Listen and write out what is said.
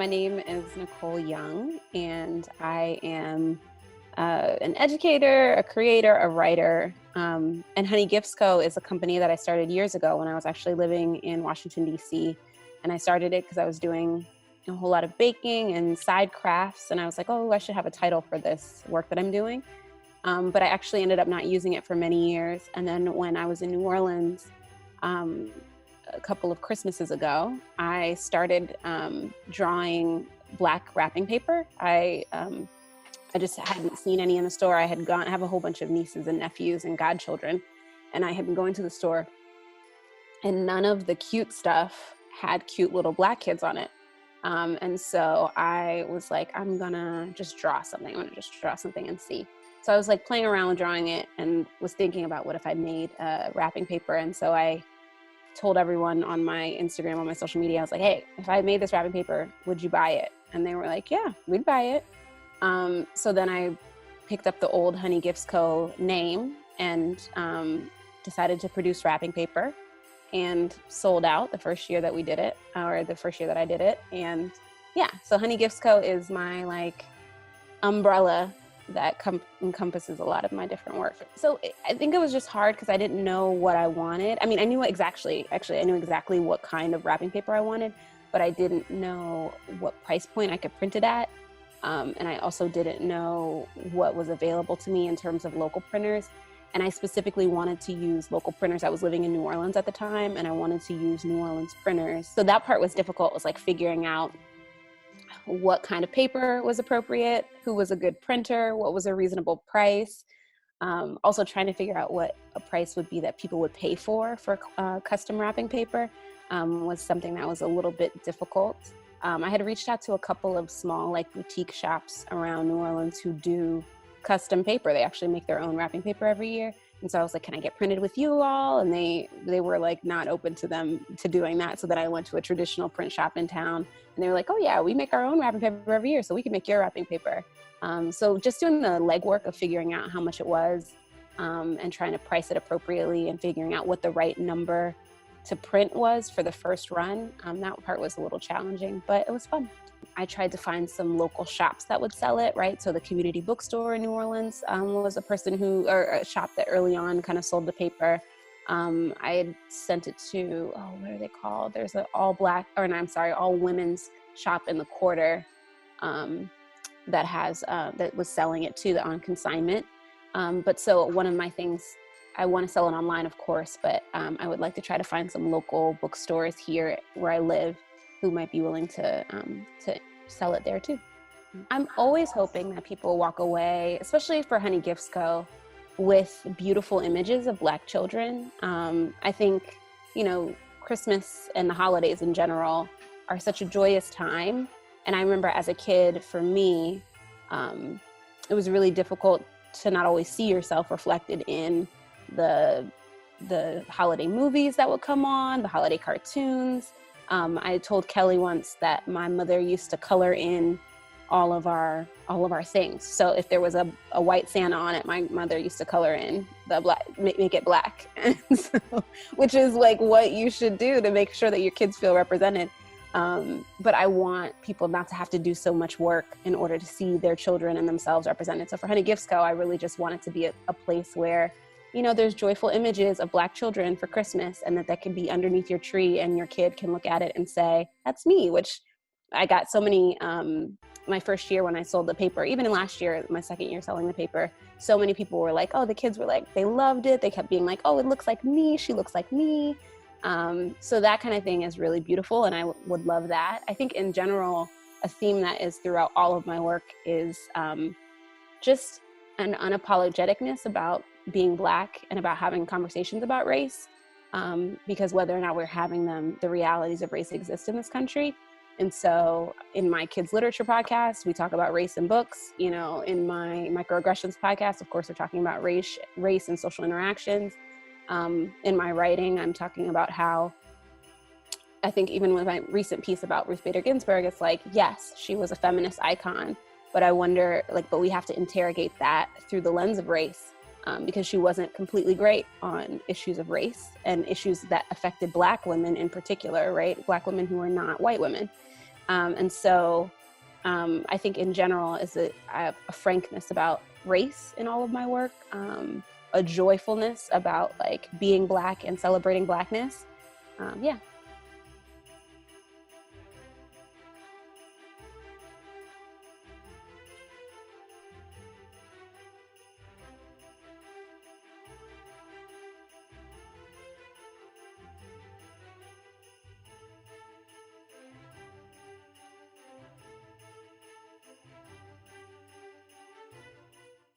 my name is Nicole Young, and I am an educator, a creator, a writer. And Honey Gifts Co. is a company that I started years ago when I was actually living in Washington, D.C. And I started it because I was doing a whole lot of baking and side crafts. And I was like, oh, I should have a title for this work that I'm doing. But I actually ended up not using it for many years. And then when I was in New Orleans, a couple of Christmases ago, I started drawing black wrapping paper. I just hadn't seen any in the store. I have a whole bunch of nieces and nephews and godchildren, and I had been going to the store, and none of the cute stuff had cute little black kids on it. And so I was like, I'm gonna just draw something. I'm gonna just draw something and see. So I was like playing around with drawing it and was thinking about what if I made wrapping paper. And so I told everyone on my Instagram, on my social media, I was like, hey, if I made this wrapping paper, would you buy it? And they were like, yeah, we'd buy it. So then I picked up the old Honey Gifts Co. name and decided to produce wrapping paper, and sold out the first year that we did it, or the first year that I did it. And yeah, so Honey Gifts Co. is my like umbrella that encompasses a lot of my different work. So I think it was just hard because I didn't know what I wanted. I mean, I knew exactly what kind of wrapping paper I wanted, but I didn't know what price point I could print it at. And I also didn't know what was available to me in terms of local printers. And I specifically wanted to use local printers. I was living in New Orleans at the time, and I wanted to use New Orleans printers. So that part was difficult. It was like figuring out what kind of paper was appropriate, who was a good printer, what was a reasonable price. Also trying to figure out what a price would be that people would pay for custom wrapping paper was something that was a little bit difficult. I had reached out to a couple of small like boutique shops around New Orleans who do custom paper. They actually make their own wrapping paper every year. And so I was like, can I get printed with you all? And they were like not open to doing that. So then I went to a traditional print shop in town, and they were like, oh yeah, we make our own wrapping paper every year, so we can make your wrapping paper. So just doing the legwork of figuring out how much it was, and trying to price it appropriately, and figuring out what the right number to print was for the first run. That part was a little challenging, but it was fun. I tried to find some local shops that would sell it, right? So the community bookstore in New Orleans was a shop that early on kind of sold the paper. I had sent it to, what are they called? There's an all women's shop in the Quarter that was selling it too, on consignment. But so one of my things, I want to sell it online, of course, but I would like to try to find some local bookstores here where I live who might be willing to sell it there too. I'm always hoping that people walk away, especially for Honey Gifts Co., with beautiful images of Black children. I think, Christmas and the holidays in general are such a joyous time. And I remember as a kid, for me, it was really difficult to not always see yourself reflected in the holiday movies that would come on, the holiday cartoons. I told Kelly once that my mother used to color in all of our things. So if there was a white Santa on it, my mother used to color in the black, make it black. And so, which is like what you should do to make sure that your kids feel represented. But I want people not to have to do so much work in order to see their children and themselves represented. So for Honey Gifts Co., I really just want it to be a place where, there's joyful images of Black children for Christmas, and that can be underneath your tree, and your kid can look at it and say, that's me, which I got so many, my first year when I sold the paper, even in last year, my second year selling the paper, so many people were like, the kids were like, they loved it. They kept being like, it looks like me. She looks like me. So that kind of thing is really beautiful, and I would love that. I think in general, a theme that is throughout all of my work is just an unapologeticness about being Black and about having conversations about race, because whether or not we're having them, the realities of race exist in this country. And so in my kids literature podcast, we talk about race in books. In my microaggressions podcast, of course, we're talking about race and social interactions. In my writing, I'm talking about how I think even with my recent piece about Ruth Bader Ginsburg, it's like, yes, she was a feminist icon, but I wonder, but we have to interrogate that through the lens of race. Because she wasn't completely great on issues of race and issues that affected Black women in particular, right? Black women who are not white women. And so I think in general I have a frankness about race in all of my work, a joyfulness about like being Black and celebrating Blackness. Yeah.